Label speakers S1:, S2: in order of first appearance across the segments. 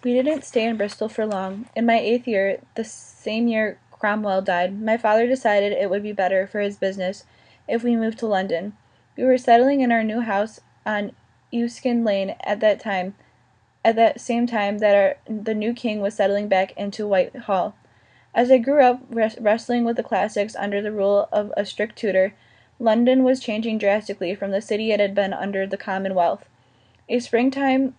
S1: We didn't stay in Bristol for long. In my 8th year, the same year Cromwell died, my father decided it would be better for his business if we moved to London. We were settling in our new house on Euskin Lane at that same time that the new king was settling back into Whitehall. As I grew up wrestling with the classics under the rule of a strict tutor, London was changing drastically from the city it had been under the Commonwealth. A springtime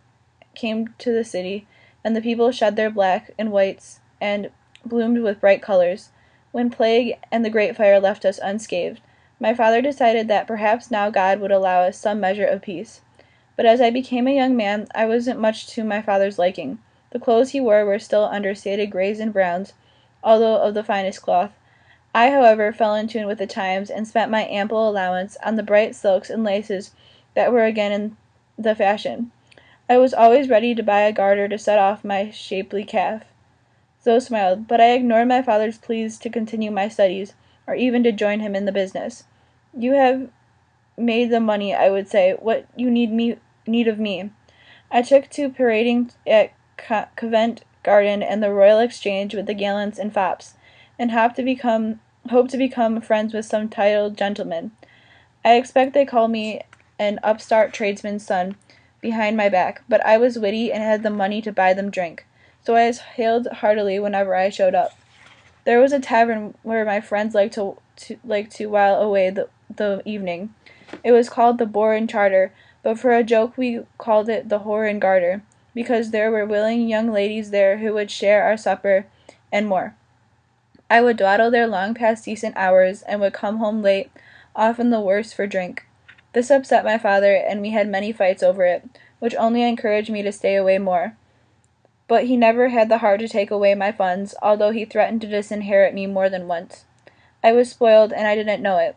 S1: came to the city, and the people shed their black and whites and bloomed with bright colors. When plague and the Great Fire left us unscathed, my father decided that perhaps now God would allow us some measure of peace. But as I became a young man, I wasn't much to my father's liking. The clothes he wore were still understated grays and browns, although of the finest cloth. I, however, fell in tune with the times and spent my ample allowance on the bright silks and laces that were again in the fashion. I was always ready to buy a garter to set off my shapely calf. Zoe smiled, but I ignored my father's pleas to continue my studies, or even to join him in the business. You have made the money, I would say. What you need of me. I took to parading at Covent Garden and the Royal Exchange with the gallants and fops, and hoped to become friends with some titled gentlemen. I expect they call me an upstart tradesman's son behind my back, but I was witty and had the money to buy them drink, so I was hailed heartily whenever I showed up. There was a tavern where my friends liked to while away the evening. It was called the Boar and Charter, but for a joke we called it the Whore and Garter, because there were willing young ladies there who would share our supper and more. I would dawdle there long past decent hours, and would come home late, often the worse for drink. This upset my father, and we had many fights over it, which only encouraged me to stay away more. But he never had the heart to take away my funds, although he threatened to disinherit me more than once. I was spoiled, and I didn't know it.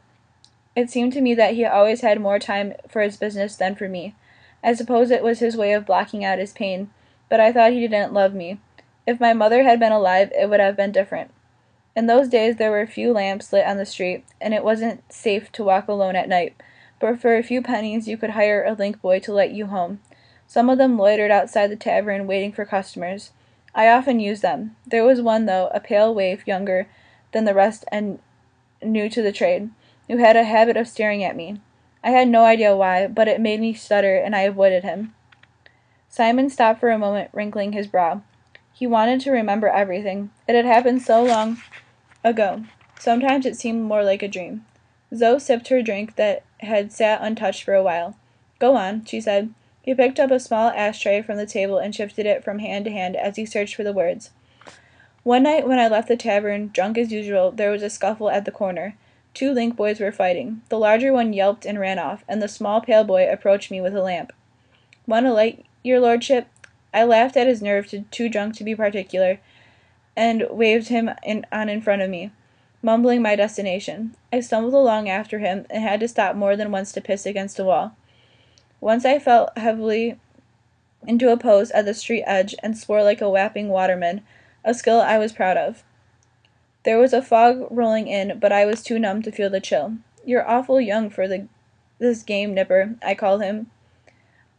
S1: It seemed to me that he always had more time for his business than for me. I suppose it was his way of blocking out his pain, but I thought he didn't love me. If my mother had been alive, it would have been different. In those days there were few lamps lit on the street, and it wasn't safe to walk alone at night, but for a few pennies you could hire a link boy to light you home. Some of them loitered outside the tavern waiting for customers. I often used them. There was one, though, a pale waif, younger than the rest and new to the trade, who had a habit of staring at me. I had no idea why, but it made me stutter, and I avoided him. Simon stopped for a moment, wrinkling his brow. He wanted to remember everything. It had happened so long ago. Sometimes it seemed more like a dream. Zoe sipped her drink that had sat untouched for a while. Go on, she said. He picked up a small ashtray from the table and shifted it from hand to hand as he searched for the words. One night when I left the tavern, drunk as usual, there was a scuffle at the corner. 2 link boys were fighting. The larger one yelped and ran off, and the small pale boy approached me with a lamp. Want a light, your lordship? I laughed at his nerve, too drunk to be particular, and waved him on in front of me, mumbling my destination. I stumbled along after him, and had to stop more than once to piss against a wall. Once I fell heavily into a post at the street edge and swore like a wapping waterman, a skill I was proud of. There was a fog rolling in, but I was too numb to feel the chill. You're awful young for this game, Nipper, I called him.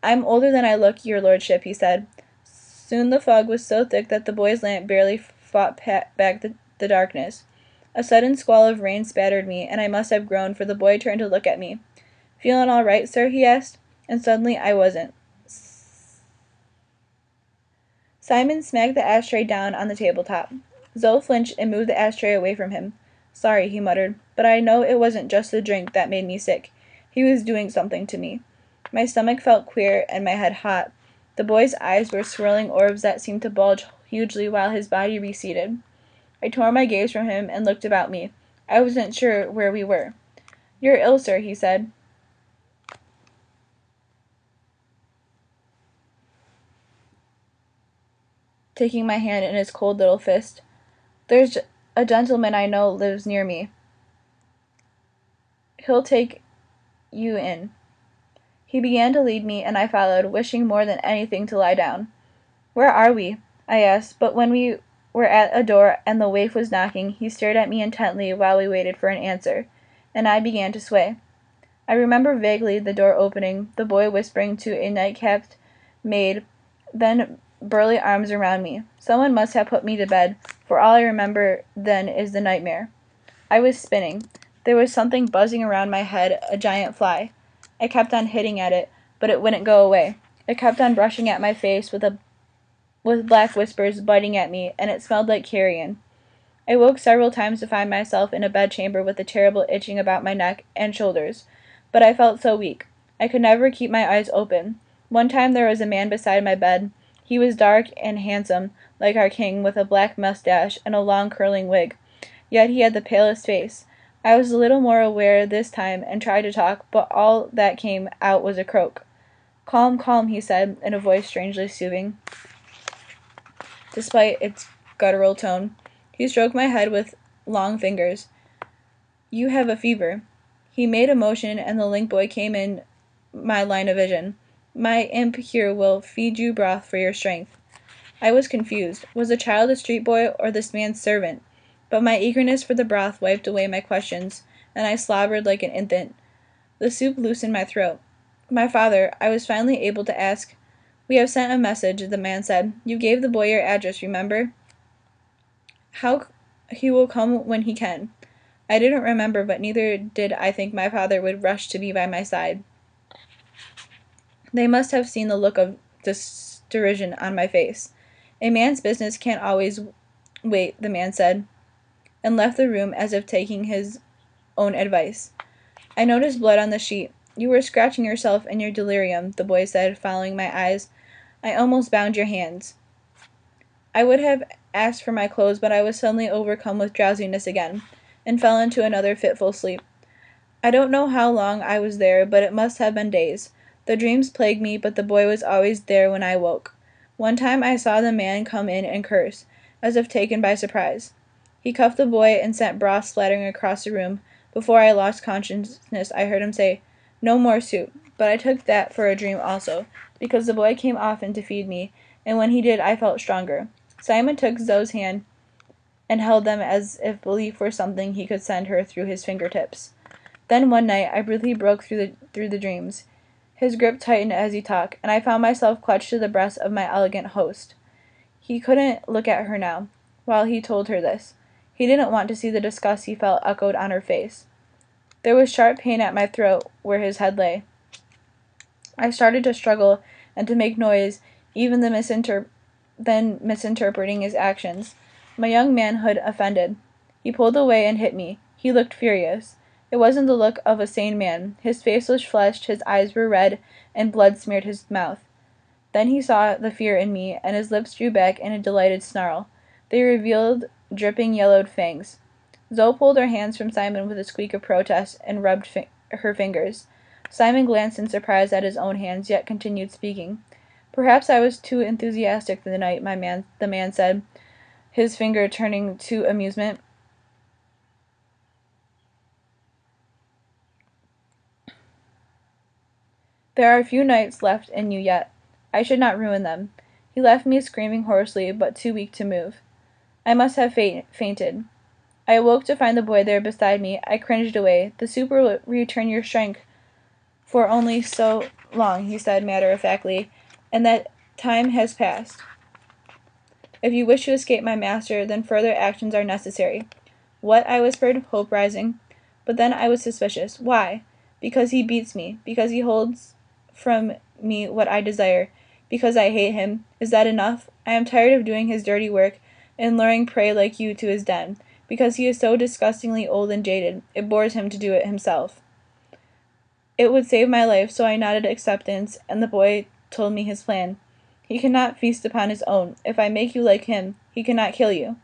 S1: I'm older than I look, your lordship, he said. Soon the fog was so thick that the boy's lamp barely fought back the darkness. A sudden squall of rain spattered me, and I must have groaned, for the boy turned to look at me. Feelin' all right, sir? He asked, and suddenly I wasn't. Simon smacked the ashtray down on the tabletop. Zoe flinched and moved the ashtray away from him. Sorry, he muttered, but I know it wasn't just the drink that made me sick. He was doing something to me. My stomach felt queer and my head hot. The boy's eyes were swirling orbs that seemed to bulge hugely while his body receded. I tore my gaze from him and looked about me. I wasn't sure where we were. You're ill, sir, he said. Taking my hand in his cold little fist. There's a gentleman I know lives near me. He'll take you in. He began to lead me, and I followed, wishing more than anything to lie down. Where are we? I asked, but when we were at a door and the waif was knocking, he stared at me intently while we waited for an answer, and I began to sway. I remember vaguely the door opening, the boy whispering to a night-capped maid, then burly arms around me. Someone must have put me to bed, for all I remember then is the nightmare. I was spinning. There was something buzzing around my head, a giant fly. I kept on hitting at it, but it wouldn't go away. It kept on brushing at my face with black whiskers biting at me, and it smelled like carrion. I woke several times to find myself in a bedchamber with a terrible itching about my neck and shoulders, but I felt so weak. I could never keep my eyes open. One time there was a man beside my bed. He was dark and handsome, like our king, with a black mustache and a long curling wig. Yet he had the palest face. I was a little more aware this time and tried to talk, but all that came out was a croak. "Calm, calm," he said, in a voice strangely soothing, despite its guttural tone. He stroked my head with long fingers. "You have a fever." He made a motion, and the link boy came in my line of vision. "My imp here will feed you broth for your strength." I was confused. Was the child a street boy or this man's servant? But my eagerness for the broth wiped away my questions, and I slobbered like an infant. The soup loosened my throat. "My father," I was finally able to ask. "We have sent a message," the man said. "You gave the boy your address, remember?" "How he will come when he can." I didn't remember, but neither did I think my father would rush to be by my side. They must have seen the look of derision on my face. "A man's business can't always wait," the man said, and left the room as if taking his own advice. I noticed blood on the sheet. "You were scratching yourself in your delirium," the boy said, following my eyes. "I almost bound your hands." I would have asked for my clothes, but I was suddenly overcome with drowsiness again, and fell into another fitful sleep. I don't know how long I was there, but it must have been days. The dreams plagued me, but the boy was always there when I woke. One time I saw the man come in and curse, as if taken by surprise. He cuffed the boy and sent broth splattering across the room. Before I lost consciousness, I heard him say, "No more soup," but I took that for a dream also, because the boy came often to feed me, and when he did I felt stronger. Simon took Zoe's hand and held them as if belief were something he could send her through his fingertips. Then one night I briefly broke through the dreams. His grip tightened as he talked, and I found myself clutched to the breast of my elegant host. He couldn't look at her now, while he told her this. He didn't want to see the disgust he felt echoed on her face. There was sharp pain at my throat where his head lay. I started to struggle and to make noise, even then misinterpreting his actions. My young manhood offended. He pulled away and hit me. He looked furious. It wasn't the look of a sane man. His face was flushed, his eyes were red, and blood smeared his mouth. Then he saw the fear in me, and his lips drew back in a delighted snarl. They revealed dripping yellowed fangs. Zoe pulled her hands from Simon with a squeak of protest and rubbed her fingers. Simon glanced in surprise at his own hands, yet continued speaking. "Perhaps I was too enthusiastic the night," the man said, his finger turning to amusement. "There are a few nights left in you yet. I should not ruin them." He left me screaming hoarsely, but too weak to move. I must have fainted. I awoke to find the boy there beside me. I cringed away. "The soup will return your strength for only so long," he said matter-of-factly, "and that time has passed. If you wish to escape my master, then further actions are necessary." "What?" I whispered, hope rising. But then I was suspicious. "Why?" "Because he beats me. Because he holds from me what I desire. Because I hate him. Is that enough? I am tired of doing his dirty work and luring prey like you to his den. Because he is so disgustingly old and jaded, it bores him to do it himself." It would save my life, so I nodded acceptance, and the boy told me his plan. "He cannot feast upon his own. If I make you like him, he cannot kill you."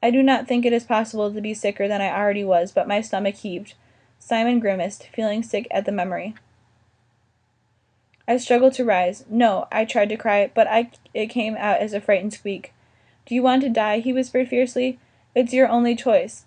S1: I do not think it is possible to be sicker than I already was, but my stomach heaved. Simon grimaced, feeling sick at the memory. I struggled to rise. "No," I tried to cry, but it came out as a frightened squeak. "Do you want to die?" he whispered fiercely. "It's your only choice."